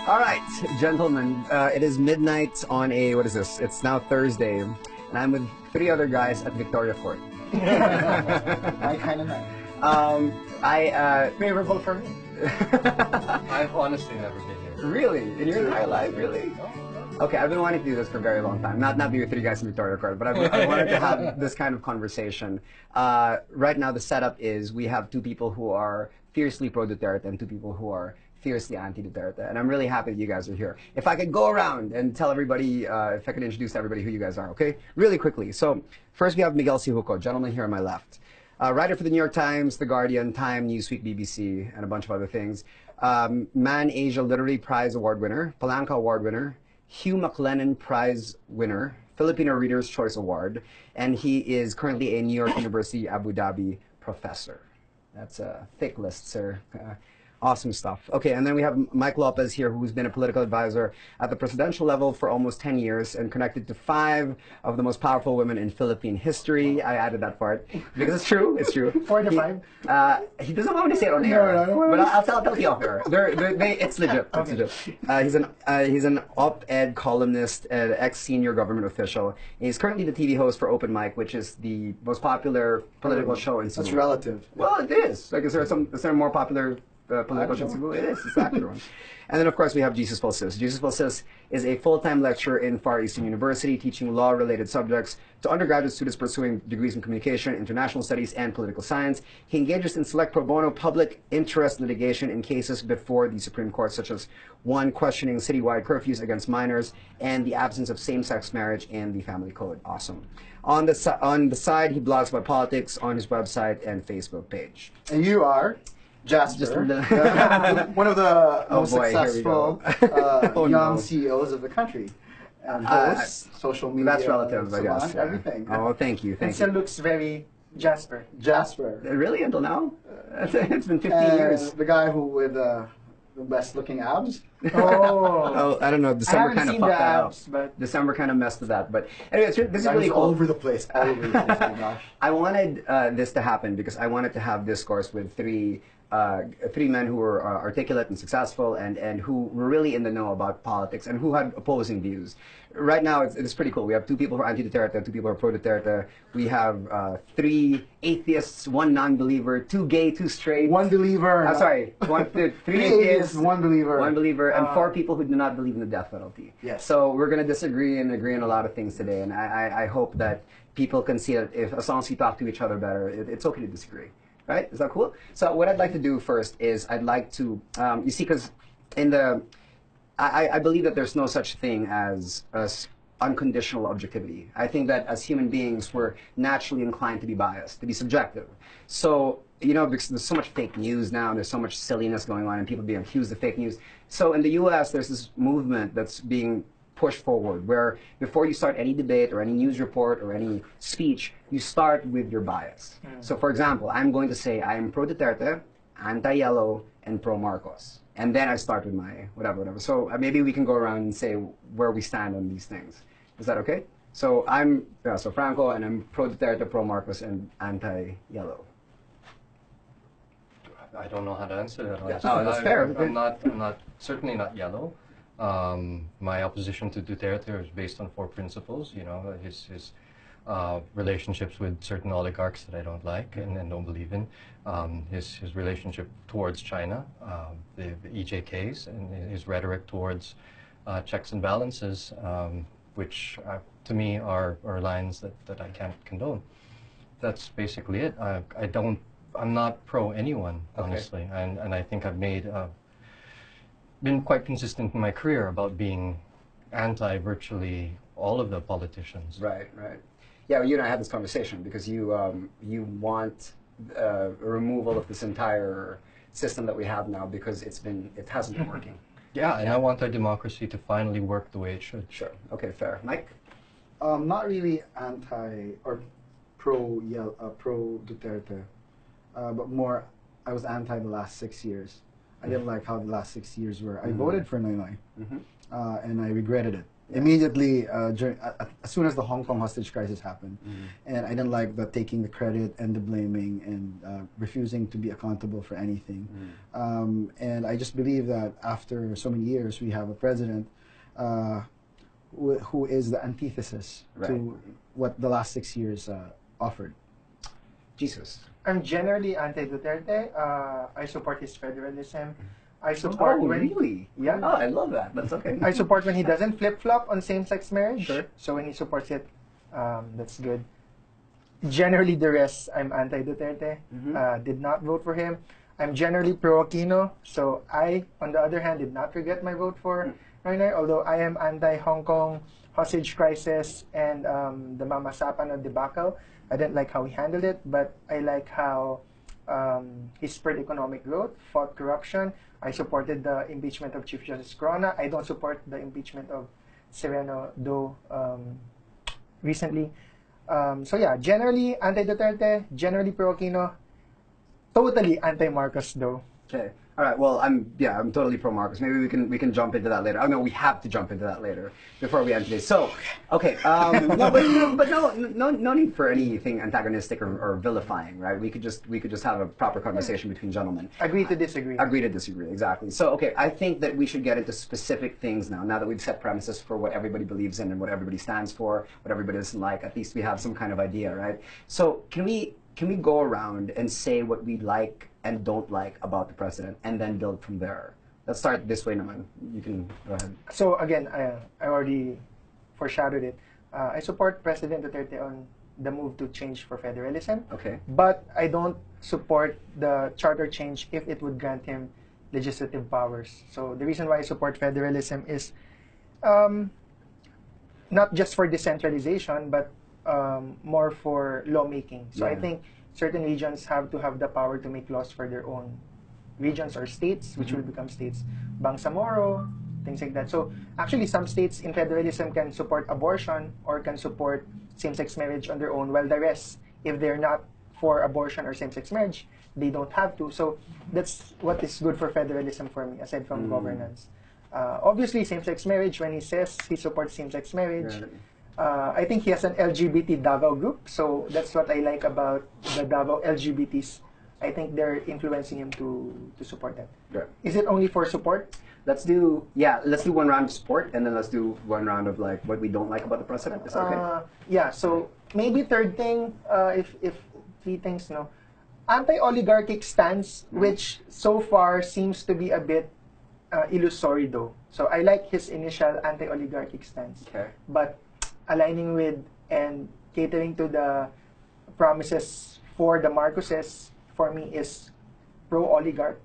All right, gentlemen, it is midnight on a, what is this? It's now Thursday, and I'm with three other guys at Victoria Court. My kind of night. Favorable for me. I've honestly never been here. Really? In your entire life, really? Okay, I've been wanting to do this for a very long time. Not be with three guys in Victoria Court, but I wanted to have this kind of conversation. Right now, the setup is we have two people who are fiercely pro-Duterte and two people who are fiercely anti-Duterte, and I'm really happy that you guys are here. If I could go around and tell everybody, if I could introduce everybody who you guys are, okay? Really quickly. So, first we have Miguel Sihuco, gentleman here on my left. Writer for the New York Times, The Guardian, Time, Newsweek, BBC, and a bunch of other things. Man Asia Literary Prize Award winner, Palanca Award winner, Hugh McLennan Prize winner, Filipino Reader's Choice Award, and he is currently a New York University Abu Dhabi professor. That's a thick list, sir. Awesome stuff. Okay, and then we have Mike Lopez here, who's been a political advisor at the presidential level for almost 10 years and connected to 5 of the most powerful women in Philippine history. I added that part because it's true. It's true. 4 to 5. He doesn't want me to say it on air, No. but I'll tell you off air. It's legit. It's legit. He's an op-ed columnist, ex-senior government official. And he's currently the TV host for Open Mic, which is the most popular political show in Cebu. That's relative. Well, it is. Like, is there more popular political show in Cebu? It is. It's the actual one. And then, of course, we have Jesus Falsis. Jesus Falsis is a full-time lecturer in Far Eastern University, teaching law-related subjects to undergraduate students pursuing degrees in communication, international studies, and political science. He engages in select pro bono public interest litigation in cases before the Supreme Court, such as one questioning citywide curfews against minors and the absence of same-sex marriage and the family code. Awesome. On the side, he blogs about politics on his website and Facebook page. And you are? Jasper, one of the most successful young CEOs of the country. Hosts, social media. That's relative, I guess. Yeah. Everything. Oh, thank you. Thank still you. looks very Jasper. Really? Until now? It's been 15 years. The guy who with the best looking abs. Oh, I don't know. December kind of fucked that up. But December kind of messed with that. But anyway, this is really cool. All over the place. All over the place. Oh my gosh. I wanted this to happen because I wanted to have discourse with three men who were articulate and successful and who were really in the know about politics and who had opposing views. Right now, it's pretty cool. We have 2 people who are anti-Duterte, 2 people who are pro-Duterte. We have 3 atheists, 1 non-believer, 2 gay, 2 straight. 1 believer. I'm sorry. 3 atheists, 1 believer. 1 believer, and 4 people who do not believe in the death penalty. Yes. So we're going to disagree and agree on a lot of things today, and I hope that people can see that as long as we talk to each other better, it's okay to disagree. Right? Is that cool? So what I'd like to do first is I'd like to, you see, because I believe that there's no such thing as unconditional objectivity. I think that as human beings, we're naturally inclined to be biased, to be subjective. So, you know, because there's so much fake news now, and there's so much silliness going on, and people being accused of fake news. So in the U.S., there's this movement that's being push forward, where before you start any debate or any news report or any speech, you start with your bias. So for example, I'm going to say I am pro-Duterte, anti-Yellow, and pro-Marcos. And then I start with my whatever. So maybe we can go around and say where we stand on these things. Is that okay? So I'm so Franco, and I'm pro-Duterte, pro-Marcos, and anti-Yellow. I don't know how to answer that. Yeah. Oh, that's fair. I'm certainly not Yellow. My opposition to Duterte is based on 4 principles. You know, his relationships with certain oligarchs that I don't like and don't believe in. His relationship towards China, the EJKs, and his rhetoric towards checks and balances, which to me are lines that I can't condone. That's basically it. I'm not pro anyone, honestly, okay. and I think I've been quite consistent in my career about being anti virtually all of the politicians. Right. Yeah, well, you and I had this conversation because you want a removal of this entire system that we have now because it hasn't been working. Yeah, and I want our democracy to finally work the way it should. Sure. Okay, fair. Mike? Not really anti or pro Duterte, but more I was anti the last 6 years. I didn't like how the last 6 years were. I voted for Noynoy, and I regretted it. immediately as soon as the Hong Kong hostage crisis happened. And I didn't like the taking the credit and the blaming and refusing to be accountable for anything. And I just believe that after so many years, we have a president who is the antithesis to what the last 6 years offered. Jesus. I'm generally anti-Duterte. I support his federalism. I support when really? Yeah. Oh, I love that. That's okay. I support when he doesn't flip-flop on same-sex marriage. Sure. So when he supports it, that's good. Generally, the rest, I'm anti-Duterte. Did not vote for him. I'm generally pro-Aquino. So I, on the other hand, did not regret my vote for Noynoy, although I am anti-Hong Kong hostage crisis and the Mama Sapano debacle. I didn't like how he handled it, but I like how he spurred economic growth, fought corruption. I supported the impeachment of Chief Justice Corona. I don't support the impeachment of Sereno Do recently. So yeah, generally anti-Duterte, generally pro-Aquino, totally anti-Marcos though. Okay. All right. Well, I'm totally pro Marcos. Maybe we can jump into that later. Oh no, we have to jump into that later before we end today. So, okay. No, but no need for anything antagonistic or vilifying, right? We could just have a proper conversation between gentlemen. Agree to disagree. Agree to disagree. Exactly. So, okay, I think that we should get into specific things now. Now that we've set premises for what everybody believes in and what everybody stands for, what everybody doesn't like. At least we have some kind of idea, right? So, can we go around and say what we like and don't like about the president, and then build from there? Let's start this way, Naman. You can go ahead. So again, I already foreshadowed it. I support President Duterte on the move to change for federalism. Okay. But I don't support the charter change if it would grant him legislative powers. So the reason why I support federalism is not just for decentralization, but more for lawmaking. So I think certain regions have to have the power to make laws for their own regions or states, which will become states. Bangsamoro, things like that. So actually, some states in federalism can support abortion or can support same-sex marriage on their own, while the rest, if they're not for abortion or same-sex marriage, they don't have to. So that's what is good for federalism for me, aside from governance. Obviously, same-sex marriage, when he says he supports same-sex marriage, I think he has an LGBT Davao group, so that's what I like about the Davao LGBTs. I think they're influencing him to support that. Right. Is it only for support? Let's do one round of support, and then let's do one round of like what we don't like about the president. Is that okay? Yeah, so maybe third thing, if three things, no. Anti-oligarchic stance, which so far seems to be a bit illusory though. So I like his initial anti-oligarchic stance. Okay. But aligning with and catering to the promises for the Marcoses, for me, is pro-oligarch.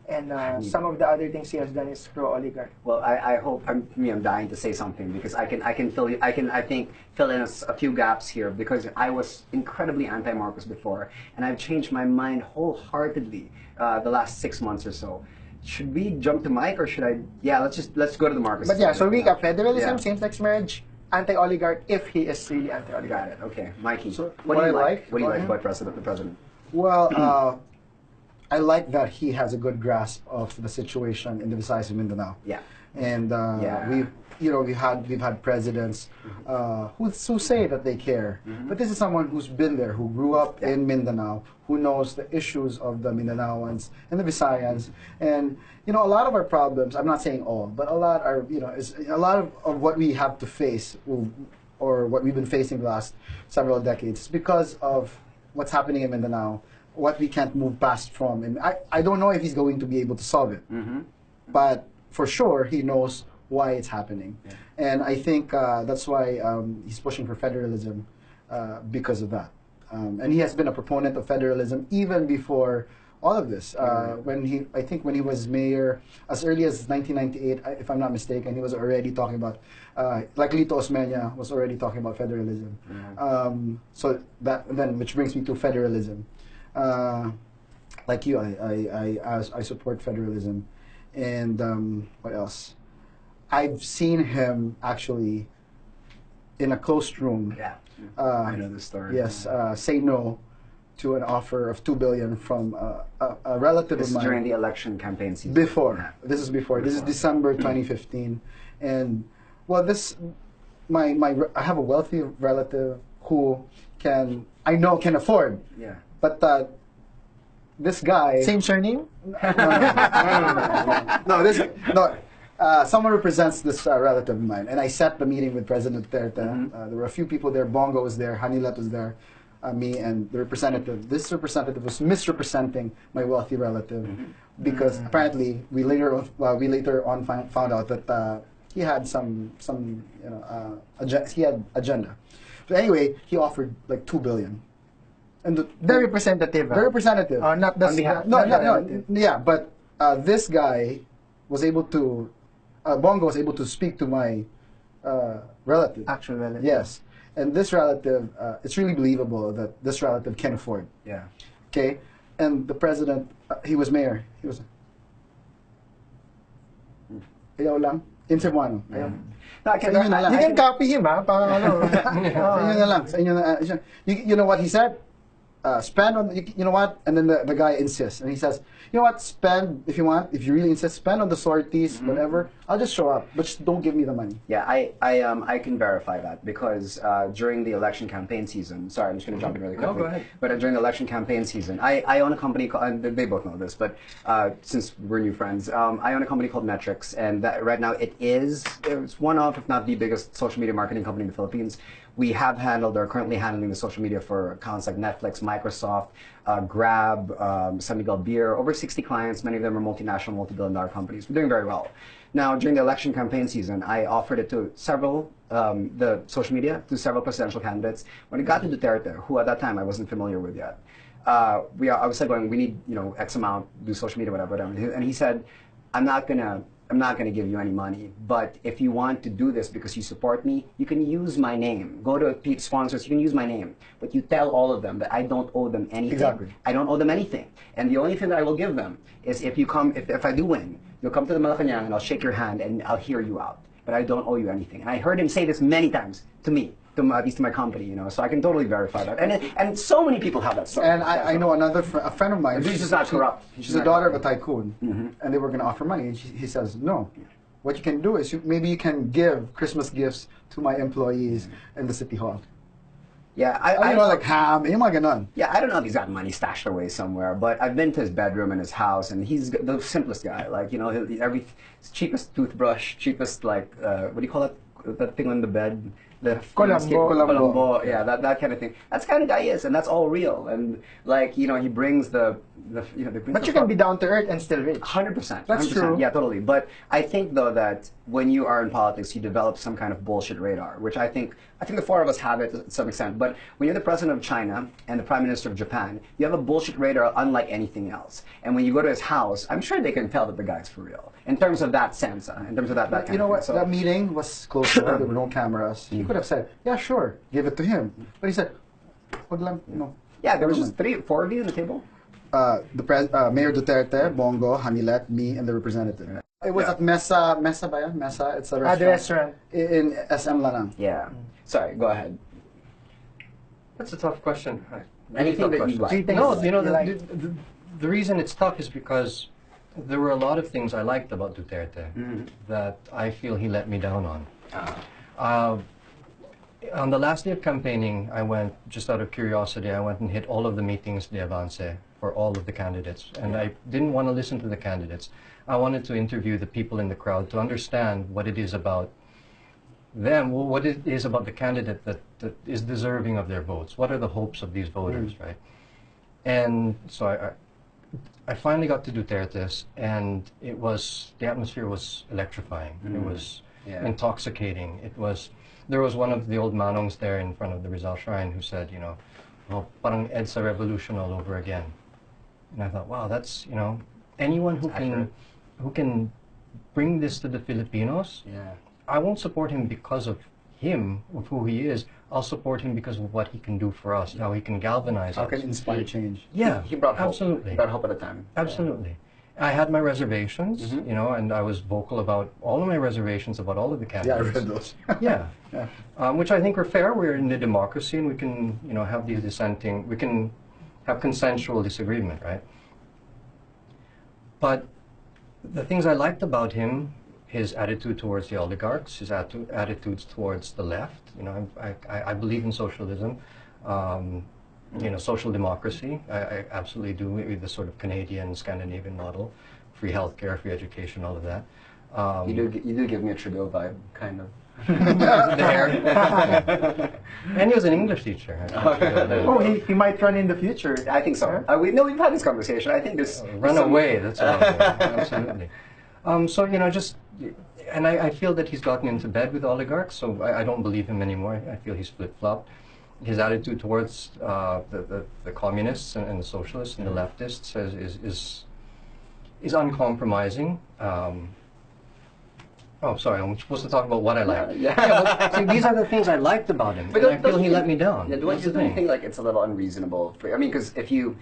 And some of the other things he has done is pro-oligarch. Well, I hope I'm dying to say something because I think fill in a few gaps here because I was incredibly anti-Marcos before, and I've changed my mind wholeheartedly the last 6 months or so. Should we jump to Mike or should I? Yeah, let's go to the Marcos. But yeah, so recap: federalism, same-sex marriage, anti-oligarch if he is really anti-oligarch. Got it. Okay, Mikey. So what do you like? What do you like about the president? Well, I like that he has a good grasp of the situation in the Visayas and Mindanao. Yeah. And we've had presidents who say that they care, but this is someone who's been there, who grew up in Mindanao, who knows the issues of the Mindanaoans and the Visayans, and a lot of our problems. I'm not saying all, but a lot are is a lot of what we have to face, or what we've been facing the last several decades, is because of what's happening in Mindanao, what we can't move past from. And I don't know if he's going to be able to solve it, but for sure he knows why it's happening. Yeah. And I think that's why he's pushing for federalism because of that. And he has been a proponent of federalism even before all of this. When he was mayor, as early as 1998, if I'm not mistaken, he was already talking about, like Lito Osmeña was already talking about federalism. So that then, which brings me to federalism. Like you, I support federalism, and what else? I've seen him actually in a closed room. Yeah, I know the story. Yes, say no to an offer of $2 billion from a relative of mine. During the election campaign season. Before. This is before. This is December 2015, and Well, I have a wealthy relative who I know can afford. Yeah. But this guy. Same surname? Someone represents this relative of mine, and I set the meeting with President Duterte. There were a few people there. Bongo was there, Hanilat was there, me, and the representative. This representative was misrepresenting my wealthy relative because apparently we later on found out that he had he had agenda. So anyway, he offered like 2 billion. And Very representative. very representative. Not the Yeah, but this guy was able to, Bongo was able to speak to my relative. actual relative. Yes, and this relative, it's really believable that this relative can afford. Yeah. Okay, and the president, he was mayor. He was. Ayaw lang. In Cebuano. Ayaw. No, I Sa inyo na lang. You can copy him, ha? Parang ano. Sa inyo na lang. Sa inyo na, you know what he said? Spend on, you know what? And then the guy insists. And he says, you know what? Spend, if you want, if you really insist, spend on the sorties, whatever. I'll just show up. But just don't give me the money. Yeah, I can verify that because during the election campaign season, sorry, I'm just going to jump in really quickly. No, go ahead. But during the election campaign season, I own a company called, and they both know this, but since we're new friends, I own a company called Metrics, and that right now it's one of, if not the biggest social media marketing company in the Philippines. We have handled or are currently handling the social media for accounts like Netflix, Microsoft, Grab, San Miguel Beer, over 60 clients. Many of them are multinational, multi-billion-dollar companies. We're doing very well. Now, during the election campaign season, I offered it to several, the social media, to several presidential candidates. When it got to Duterte, who at that time I wasn't familiar with yet, I was like going, we need, X amount, do social media, whatever. And he said, I'm not gonna give you any money, but if you want to do this because you support me, you can use my name. Go to sponsors, you can use my name, but you tell all of them that I don't owe them anything. Exactly. I don't owe them anything, and the only thing that I will give them is if I do win, you'll come to the Malacanang and I'll shake your hand and I'll hear you out. But I don't owe you anything. And I heard him say this many times to me, at least to my company, so I can totally verify that. And so many people have that story. And I know a friend of mine. She's just not corrupt. She's a daughter of a tycoon, and they were going to offer money. And he says, no. What you can do is maybe you can give Christmas gifts to my employees in the city hall. Yeah, I know, like ham, yung mga ganon. Yeah, I don't know if he's got money stashed away somewhere, but I've been to his bedroom and his house, and he's the simplest guy. Like, cheapest toothbrush, cheapest, like, what do you call it? That thing on the bed? The Colombo. Yeah, that kind of thing. That's the kind of guy he is, and that's all real. And, like, he brings But you can be down to earth and still rich. 100%. That's 100%. true. Yeah, totally. But I think, though, that when you are in politics, you develop some kind of bullshit radar, which I think the four of us have it to some extent. But when you're the president of China and the prime minister of Japan, you have a bullshit radar unlike anything else. And when you go to his house, I'm sure they can tell that the guy's for real. In terms of that sense, in terms of that kind You know of what? thing. So, That meeting was closed door. There were no cameras. He could have said, yeah, sure, give it to him. But he said, wag lang, no. yeah, there was just 4 of you on the table. Mayor Duterte, Bongo, Hanilet, me, and the representative. It was Yeah. at Mesa ba yan? Mesa, it's a At restaurant. the restaurant. In SM Lanang. Yeah. Sorry, go ahead. That's a tough question. Anything Tough that you question. like. No, like. the reason it's tough is because there were a lot of things I liked about Duterte that I feel he let me down on. On the last day of campaigning, I went, just out of curiosity, I went and hit all of the meetings de avance for all of the candidates. And I didn't want to listen to the candidates. I wanted to interview the people in the crowd to understand what it is about them, what it is about the candidate that is deserving of their votes. What are the hopes of these voters, right? And so I finally got to Duterte's, and the atmosphere was electrifying. It was intoxicating. There was one of the old manongs there in front of the Rizal Shrine who said, parang EDSA revolution all over again. And I thought, wow, that's, anyone who can bring this to the Filipinos, I won't support him because of him, of who he is. I'll support him because of what he can do for us, how he can galvanize How us. can inspire change? Yeah, He brought hope. absolutely. He brought hope at a time. Absolutely. I had my reservations, and I was vocal about all of my reservations about all of the Yeah, I candidates. read those. Yeah. Which I think are fair. We're in a democracy, and we can, have these we can have consensual disagreement, right? But the things I liked about him, his attitude towards the oligarchs, his attitudes towards the left. You know, I believe in socialism, you know, social democracy. I absolutely do, with the sort of Canadian, Scandinavian model, free healthcare, free education, all of that. You do give me a Trudeau vibe, kind of. There. And he was an English teacher. Oh, he might run in the future. I think so. We've had this conversation. I think this Run away, that's what absolutely. So, you know, just, and I feel that he's gotten into bed with oligarchs, so I don't believe him anymore. I feel he's flip-flopped. His attitude towards the communists and the socialists and the leftists is uncompromising. Oh, sorry, I'm supposed to talk about what I like. But, see, these are the things I liked about him, but I feel he let me down. Yeah, don't you think like it's a little unreasonable? I mean, because if you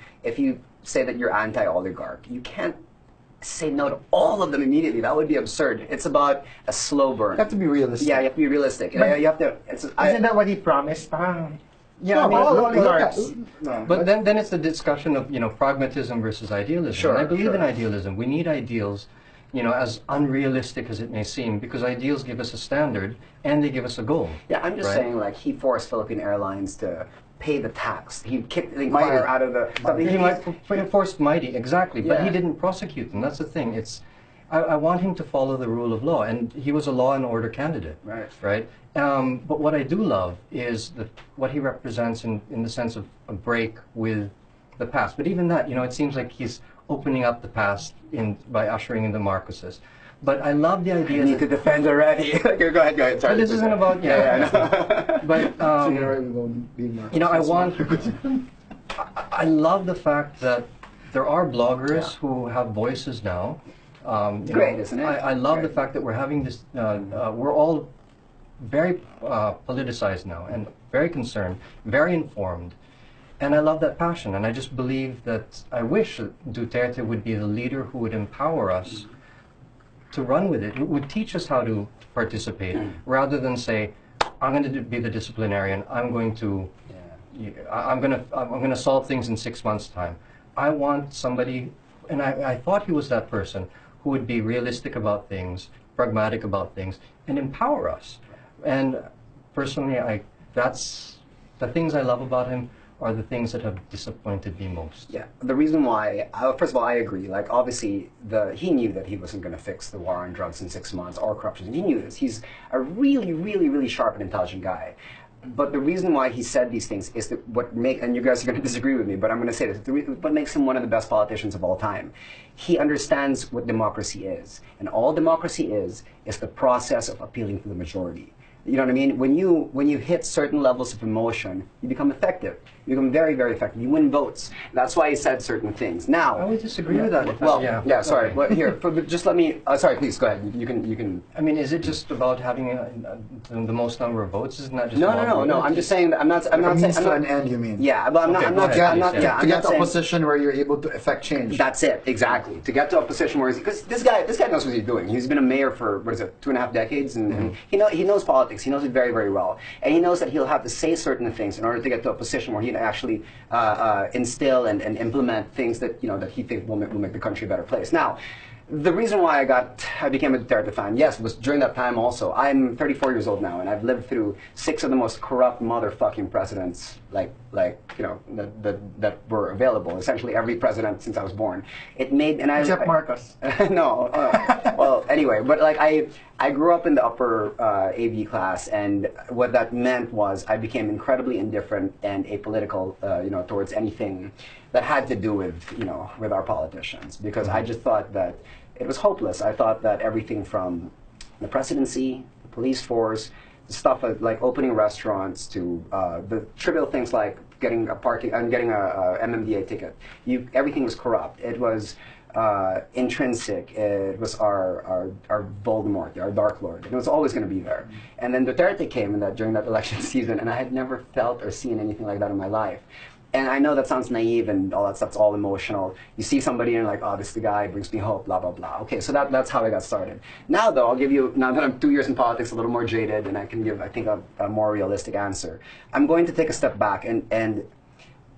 say that you're anti-oligarch, you can't say no to all of them immediately. That would be absurd. It's about a slow burn. You have to be realistic. Yeah, you have to be realistic. You have to. Isn't that what he promised? Yeah, No, I mean, all look, oligarchs. but then it's the discussion of, you know, pragmatism versus idealism. Sure, And I believe sure. in idealism. We need ideals, you know, as unrealistic as it may seem, because ideals give us a standard and they give us a goal. Yeah, I'm just right? saying, like, he forced Philippine Airlines to pay the tax. He kicked the Inquirer out of the. He might enforced mighty, exactly, but he Yeah. didn't prosecute them. That's the thing. I want him to follow the rule of law, and he was a law and order candidate. Right. Right. But what I do love is what he represents in the sense of a break with the past. But even that, you know, it seems like he's opening up the past by ushering in the Marcoses. But I love the idea. You need to defend already. Go ahead. Sorry. But this isn't about I know. But So you're right, we won't be more. you know, I love the fact that there are bloggers who have voices now. Great, isn't it? I love the Great. fact that we're having this. We're all very politicized now and very concerned, very informed, and I love that passion. And I just believe that I wish that Duterte would be the leader who would empower us to run with it. Who would teach us how to participate, rather than say, "I'm going to be the disciplinarian. I'm going to." I'm going to solve things in 6 months' time. I want somebody, and I thought he was that person who would be realistic about things, pragmatic about things, and empower us. And personally, that's the things I love about him are the things that have disappointed me most. Yeah, the reason why, first of all, I agree. Like, obviously, he knew that he wasn't going to fix the war on drugs in 6 months or corruption. He knew this. He's a really, really, really sharp and intelligent guy. But the reason why he said these things is that and you guys are going to disagree with me, but I'm going to say this, what makes him one of the best politicians of all time. He understands what democracy is. And all democracy is the process of appealing to the majority. You know what I mean? When you hit certain levels of emotion, you become effective. You become very, very effective. You win votes. That's why he said certain things. Now, I would disagree with that. well, yeah, sorry. okay. Well, here, just let me. Sorry, please go ahead. You can. I mean, is it just about having the most number of votes? Isn't that just No. about I'm just saying that I'm not Means saying. to an end, you mean? Yeah, but I'm not. Okay, I'm go not. ahead, I'm not. please, Yeah, yeah. I'm To get not to a saying. position where you're able to affect change. That's it, exactly. To get to a position where because this guy knows what he's doing. He's been a mayor for 2.5 decades, and he knows politics. He knows it very, very well, and he knows that he'll have to say certain things in order to get to a position where he can actually instill and implement things that that he thinks will make the country a better place. Now, the reason why I became a Duterte fan, yes, was during that time also. I'm 34 years old now, and I've lived through 6 of the most corrupt motherfucking presidents, that were available. Essentially, every president since I was born. Except Marcos. No. Well, anyway, but I grew up in the upper AV class, and what that meant was I became incredibly indifferent and apolitical, towards anything that had to do with our politicians, because I just thought that it was hopeless. I thought that everything from the presidency, the police force, stuff like opening restaurants to the trivial things like getting a parking and getting a MMDA ticket. Everything was corrupt. It was intrinsic. It was our Voldemort, our Dark Lord. It was always going to be there. And then Duterte came during that election season, and I had never felt or seen anything like that in my life. And I know that sounds naive and all that stuff's all emotional. You see somebody and you're like, oh, this is the guy, brings me hope, blah, blah, blah. Okay, so that's how I got started. Now, though, now that I'm 2 years in politics, a little more jaded, and I can give, I think, a more realistic answer. I'm going to take a step back and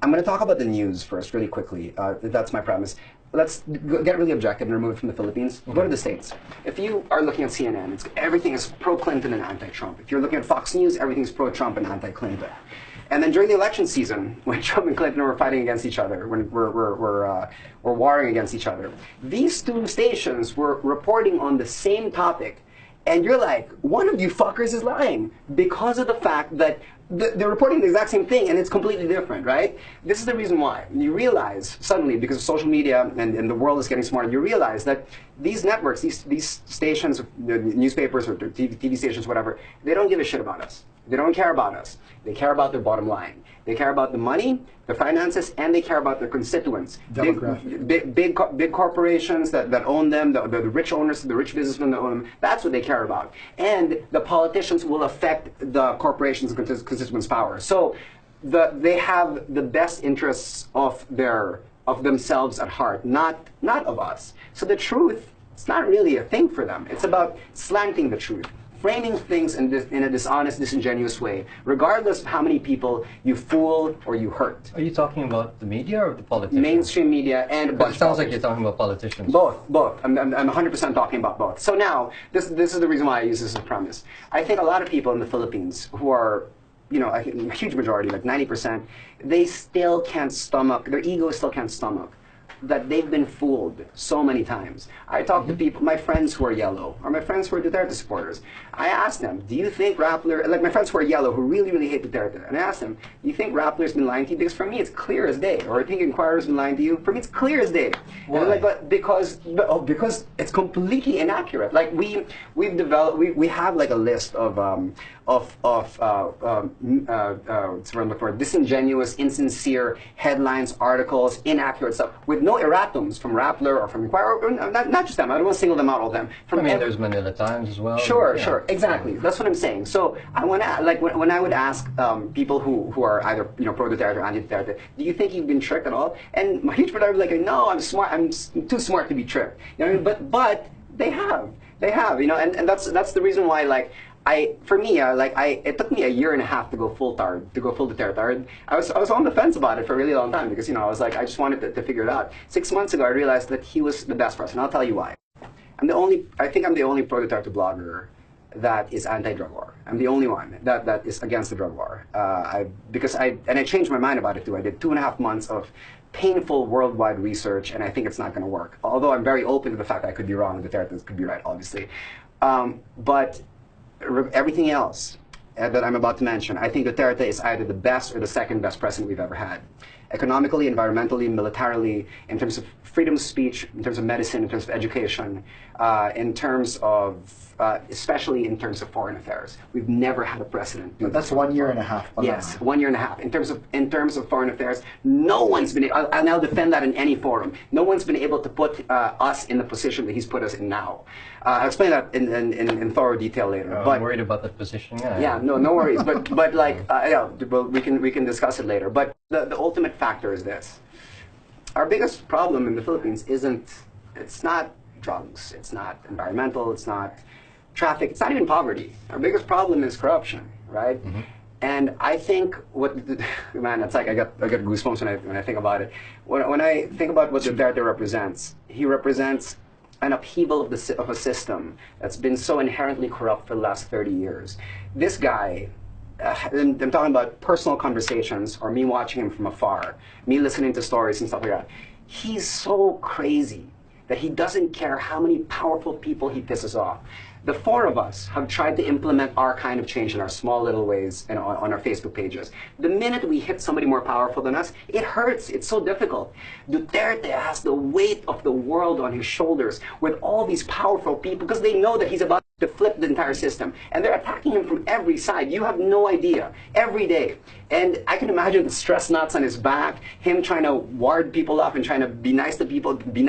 I'm going to talk about the news first, really quickly. That's my premise. Let's get really objective and remove it from the Philippines. Go to the States. If you are looking at CNN, everything is pro-Clinton and anti-Trump. If you're looking at Fox News, everything's pro-Trump and anti-Clinton. And then during the election season, when Trump and Clinton were fighting against each other, when we're warring against each other, these two stations were reporting on the same topic. And you're like, one of you fuckers is lying because of the fact that they're reporting the exact same thing and it's completely different, right? This is the reason why. You realize suddenly, because of social media and the world is getting smarter, you realize that these networks, these stations, the newspapers or the TV stations, whatever, they don't give a shit about us. They don't care about us. They care about their bottom line. They care about the money, the finances, and they care about their constituents. Big corporations that own them, the rich owners, the rich businessmen that own them, that's what they care about. And the politicians will affect the corporations' and constituents' power. So they have the best interests of themselves at heart, not of us. So the truth, it's not really a thing for them. It's about slanting the truth, framing things in a dishonest, disingenuous way, regardless of how many people you fool or you hurt. Are you talking about the media or the politicians? Mainstream media and a bunch it sounds like you're talking about politicians. Both. I'm 100% talking about both. So now, this is the reason why I use this as a premise. I think a lot of people in the Philippines who are, a huge majority, like 90%, they still can't stomach, their ego still can't stomach that they've been fooled so many times. I talk to people, my friends who are yellow, or my friends who are Duterte supporters. I ask them, do you think Rappler, like my friends who are yellow, who really, really hate Duterte, and I ask them, do you think Rappler's been lying to you? Because for me, it's clear as day. Or I think Inquirer's been lying to you. For me, it's clear as day. Why? And like, because it's completely inaccurate. Like we've developed, we have like a list of what's the word I'm looking for? Disingenuous, insincere headlines, articles, inaccurate stuff with no erratums from Rappler or from Inquirer. Not just them. I don't want to single them out, all of them. There's Manila Times as well. Sure, exactly. That's what I'm saying. So I want to, like, when I would ask people who are either pro Duterte or anti Duterte, do you think you've been tricked at all? And my huge majority would be like, no, I'm smart. I'm too smart to be tricked. You know what I mean? But they have. And that's the reason why, like. It took me a year and a half to go full Duterte. I was on the fence about it for a really long time because, I was like, I just wanted to figure it out. 6 months ago, I realized that he was the best for us, and I'll tell you why. I think I'm the only pro-Duterte blogger that is anti-drug war. I'm the only one that is against the drug war. I changed my mind about it too. I did 2.5 months of painful worldwide research, and I think it's not going to work. Although I'm very open to the fact that I could be wrong, Duterte could be right, obviously. But everything else that I'm about to mention, I think Duterte is either the best or the second best president we've ever had. Economically, environmentally, militarily, in terms of freedom of speech, in terms of medicine, in terms of education, in terms of, especially in terms of foreign affairs. We've never had a president do But that's 1 year and a half. Yes, 1 year and a half. In terms of foreign affairs, no one's been. I'll now defend that in any forum. No one's been able to put us in the position that he's put us in now. I'll explain that in thorough detail later. But I'm worried about that position. Yeah, no worries. But we can discuss it later. But the ultimate factor is this: our biggest problem in the Philippines it's not drugs, it's not environmental, it's not traffic, it's not even poverty. Our biggest problem is corruption, right? Mm-hmm. And I think man, it's like I get goosebumps when I think about it. When I think about what Duterte represents, he represents an upheaval of a system that's been so inherently corrupt for the last 30 years. This guy, I'm talking about personal conversations or me watching him from afar, me listening to stories and stuff like that. He's so crazy that he doesn't care how many powerful people he pisses off. The four of us have tried to implement our kind of change in our small little ways and on our Facebook pages. The minute we hit somebody more powerful than us, it hurts. It's so difficult. Duterte has the weight of the world on his shoulders with all these powerful people because they know that he's about to flip the entire system. And they're attacking him from every side. You have no idea. Every day. And I can imagine the stress knots on his back, him trying to ward people up and trying to be nice to people he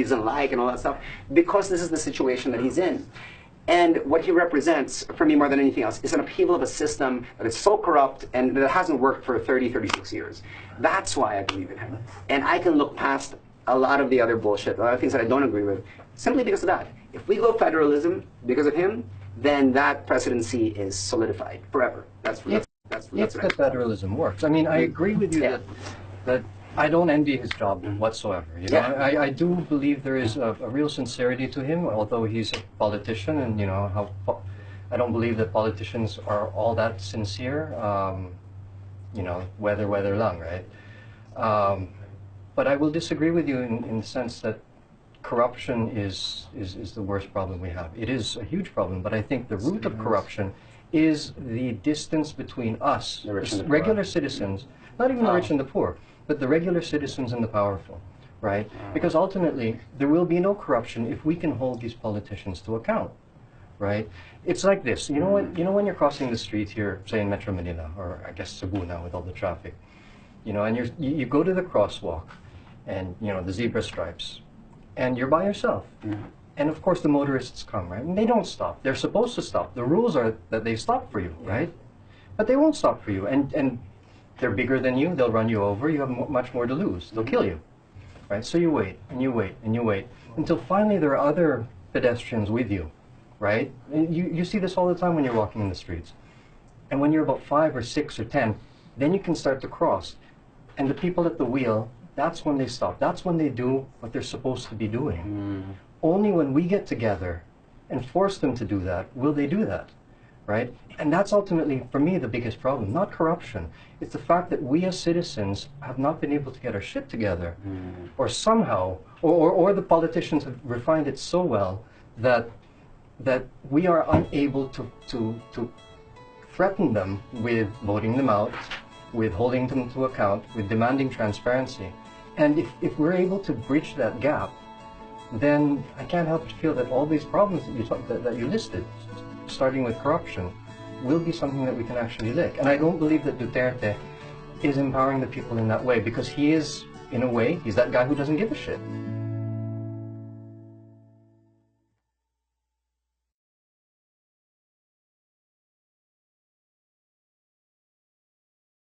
doesn't like and all that stuff, because this is the situation that he's in. And what he represents, for me more than anything else, is an upheaval of a system that is so corrupt and that hasn't worked for 36 years. That's why I believe in him. And I can look past a lot of the other bullshit, a lot of things that I don't agree with, simply because of that. If we go federalism because of him, then that presidency is solidified forever. That's if the federalism works. I mean, I agree with you that that I don't envy his job whatsoever. You know, I do believe there is a real sincerity to him, although he's a politician, and you know I don't believe that politicians are all that sincere. You know, weather lang, right? But I will disagree with you in the sense that corruption is the worst problem we have. It is a huge problem, but I think the root of corruption is the distance between us, regular citizens, not even the rich and the poor, but the regular citizens and the powerful, right? Because ultimately, there will be no corruption if we can hold these politicians to account, right? It's like this. You know when you're crossing the street here, say in Metro Manila, or I guess Cebu now with all the traffic, you know, and you go to the crosswalk, and you know the zebra stripes, and you're by yourself. And of course the motorists come, right? And they don't stop. They're supposed to stop. The rules are that they stop for you, right? But they won't stop for you. And they're bigger than you. They'll run you over. You have much more to lose. They'll kill you, right? So you wait, and you wait, and you wait, until finally there are other pedestrians with you, right? And you see this all the time when you're walking in the streets. And when you're about 5 or 6 or 10, then you can start to cross. And the people at the wheel, that's when they stop. That's when they do what they're supposed to be doing. Only when we get together and force them to do that, will they do that, right? And that's ultimately, for me, the biggest problem, not corruption. It's the fact that we as citizens have not been able to get our shit together, or somehow, or the politicians have refined it so well that we are unable to threaten them with voting them out, with holding them to account, with demanding transparency. And if we're able to bridge that gap, then I can't help but feel that all these problems that you listed, starting with corruption, will be something that we can actually lick. And I don't believe that Duterte is empowering the people in that way, because he is, in a way, he's that guy who doesn't give a shit.